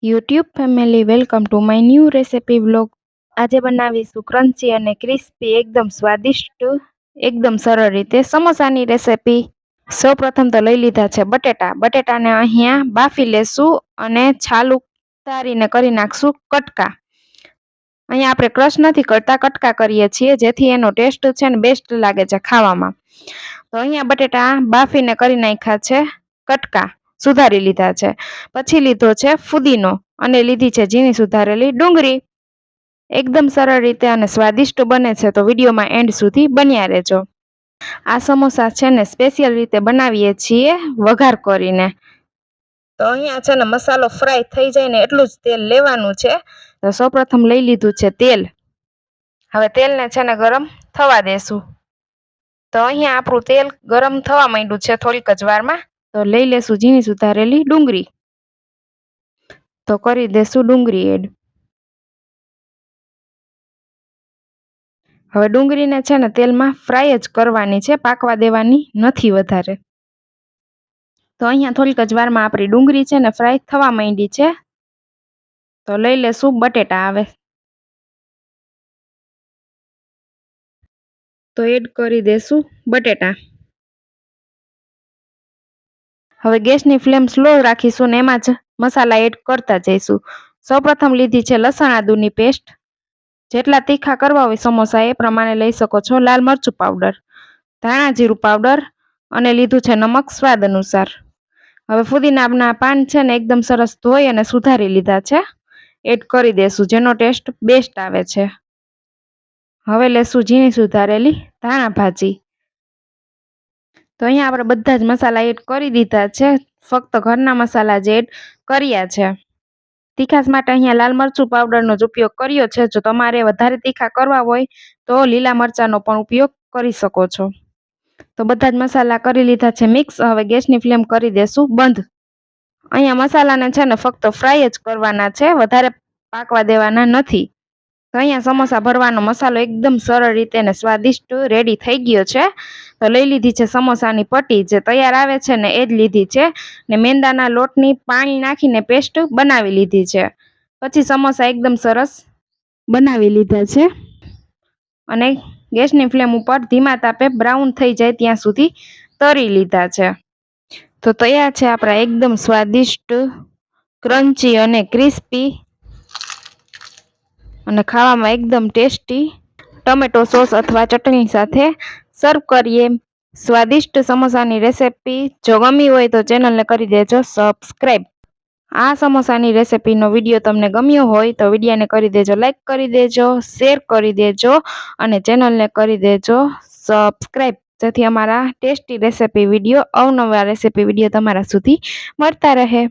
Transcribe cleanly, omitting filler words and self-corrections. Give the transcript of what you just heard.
YouTube family welcome to my new recipe vlog. આજે બનાવીશું crunchy અને ક્રિસ્પી એકદમ સ્વાદિષ્ટ એકદમ સરળ રીતે સમોસાની રેસિપી. સૌપ્રથમ તો લઈ લીધા છે બટેટાને અહીંયા બાફી લેશું અને છાલ ઉતારીને કરી નાખશું કટકા. અહીંયા આપણે ક્રશ નથી કરતા, કટકા કરીએ છીએ જેથી એનો ટેસ્ટ છે ને બેસ્ટ લાગે છે ખાવામાં. તો અહીંયા બટેટા બાફીને કરી નાખ્યા છે કટકા, સુધારી લીધા છે. પછી લીધો છે ફુદીનો અને લીધી છે ઝીણી સુધારેલી ડુંગળી. એકદમ સરળ રીતે અને સ્વાદિષ્ટ બને છે, તો વિડીયોમાં એન્ડ સુધી બન્યા રહેજો. આ સમોસા છે ને સ્પેશિયલ રીતે બનાવીએ છીએ વઘાર કરીને. તો અહીંયા છે ને મસાલો ફ્રાય થઈ જાય ને એટલું જ તેલ લેવાનું છે. તો સૌપ્રથમ લઈ લીધું છે તેલ. હવે તેલને છે ને ગરમ થવા દેશું. તો અહીંયા આપણું તેલ ગરમ થવા માંડ્યું છે થોડીક જ વારમાં. તો લઈ લેશું ઝીણી સુધારેલી ડુંગળી. તો કરી દેશું ડુંગળી એડ. હવે ડુંગળીને છે ને તેલમાં ફ્રાય જ કરવાની છે, પાકવા દેવાની નથી વધારે. તો અહીંયા થોડીક જ વારમાં આપણી ડુંગળી છે ને ફ્રાય થવા માંડી છે. તો લઈ લેશું બટેટા. આવે તો એડ કરી દેશું બટેટા. હવે ગેસની ફ્લેમ સ્લો રાખીશું ને એમાં જ મસાલા એડ કરતા જઈશું. સૌપ્રથમ લીધી છે લસણ આદુની પેસ્ટ. જેટલા તીખા કરવા હોય સમોસા એ પ્રમાણે લઈ શકો છો. લાલ મરચું પાવડર, ધાણા જીરું પાવડર અને લીધું છે નમક સ્વાદ અનુસાર. હવે ફુદીનાના પાન છે ને એકદમ સરસ ધોઈ અને સુધારી લીધા છે. એડ કરી દેશું જેનો ટેસ્ટ બેસ્ટ આવે છે. હવે લેશું ઝીણી સુધારેલી ધાણા ભાજી. તો અહીંયા આપણે બધા જ મસાલા એડ કરી દીધા છે, ફક્ત ઘરના મસાલા જ એડ કર્યા છે. તીખાસ માટે અહીંયા લાલ મરચું પાવડરનો જ ઉપયોગ કર્યો છે. જો તમારે વધારે તીખા કરવા હોય તો લીલા મરચાંનો પણ ઉપયોગ કરી શકો છો. તો બધા જ મસાલા કરી લીધા છે મિક્સ. હવે ગેસની ફ્લેમ કરી દેશું બંધ. અહીંયા મસાલાને છે ને ફક્ત ફ્રાય જ કરવાના છે, વધારે પાકવા દેવાના નથી. તો અહીંયા સમોસા ભરવાનો મસાલો એકદમ સરળ રીતે અને સ્વાદિષ્ટ રેડી થઈ ગયો છે. તો લઈ લીધી છે સમોસાની પટ્ટી, જે તૈયાર આવે છે ને એ જ લીધી છે. ને મેંદાના લોટની પાણી નાખીને પેસ્ટ બનાવી લીધી છે. પછી સમોસા એકદમ સરસ બનાવી લીધા છે અને ગેસની ફ્લેમ ઉપર ધીમા તાપે બ્રાઉન થઈ જાય ત્યાં સુધી તળી લીધા છે. તો તૈયાર છે આપણા એકદમ સ્વાદિષ્ટ ક્રન્ચી અને ક્રિસ્પી અને ખાવામાં એકદમ ટેસ્ટી ટમેટો સોસ અથવા ચટણી સાથે સર્વ કરીએ સ્વાદિષ્ટ સમોસાની રેસિપી. જો ગમી હોય તો ચેનલને કરી દેજો સબસ્ક્રાઈબ. આ સમોસાની રેસિપીનો વિડીયો તમને ગમ્યો હોય તો વિડીયોને કરી દેજો લાઈક, કરી દેજો શેર, કરી દેજો અને ચેનલને કરી દેજો સબસ્ક્રાઈબ, જેથી અમારા ટેસ્ટી રેસિપી વિડીયો, અવનવા રેસિપી વિડીયો તમારા સુધી મળતા રહે.